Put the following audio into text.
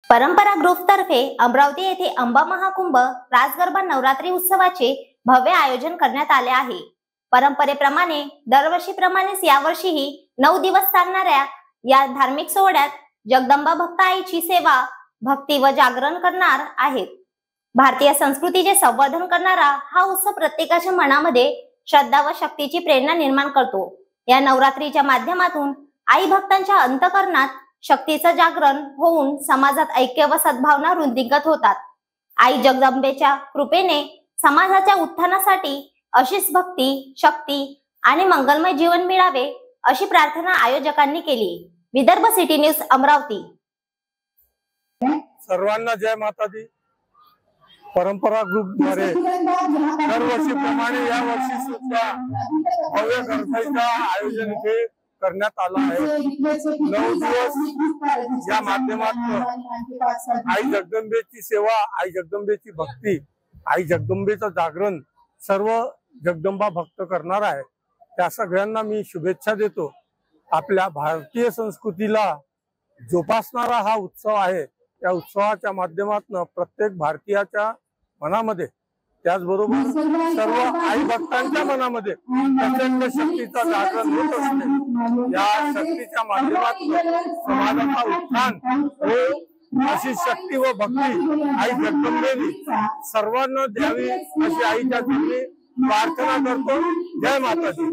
परंपरा ग्रुपतर्फे अमरावती येथे अंबा महाकुंभ रास गरबा नवरात्री उत्सवाचे भव्य आयोजन करण्यात आले आहे। परंपरेप्रमाणे दरवर्षीप्रमाणेच यावर्षीही 9 दिवस चालणाऱ्या या धार्मिक सोहळ्यात जगदंबा भक्त आईची सेवा, भक्ती व जागरण करणार आहेत। भारतीय संस्कृतीचे संवर्धन करणारा हा उत्सव प्रत्येकाच्या मनामध्ये श्रद्धा व शक्तीची प्रेरणा निर्माण करतो। या नवरात्रीच्या माध्यमातून आई भक्तांच्या अंतःकरणात शक्तीचं जागरण होऊन समाजात ऐक्य व सद्भावना वृद्धिंगत होतात। आई जगदंबेच्या कृपेने समाजाच्या उत्थानासाठी अशीच भक्ती, शक्ती आणि मंगलमय जीवन मिळावे अशी प्रार्थना आयोजकांनी केली। Vidarbha city news Amravati. सर्वांना जय माता दी। परंपरा ग्रुप द्वारे दरवर्षीप्रमाणे या वर्षी सुद्धा भव्य गरबेचं आयोजन इथे करण्यात आलं आहे। 9 दिवस या माध्यमातून आई जगदंबेची सेवा, आई जगदंबेची भक्ती, आई जगदंबेचं जागरण सर्व जगदंबा भक्त करणार आहे। त्या सगळ्यांना मी शुभेच्छा देतो। आपल्या भारतीय संस्कृतीला जोपासणारा हा उत्सव आहे। या उत्सवाच्या माध्यमातून प्रत्येक भारतीयाच्या मनामध्ये, त्याचबरोबर सर्व आई भक्तांच्या मनामध्ये प्रचंड शक्तीचा जागरण होत असते। या शक्तीच्या माध्यमातून समाजाचा उत्थान हो अशी शक्ती व भक्ती आई जगदंबेने सर्वांना द्यावी अशी आईच्या चरणी प्रार्थना करतो। जय माता दी।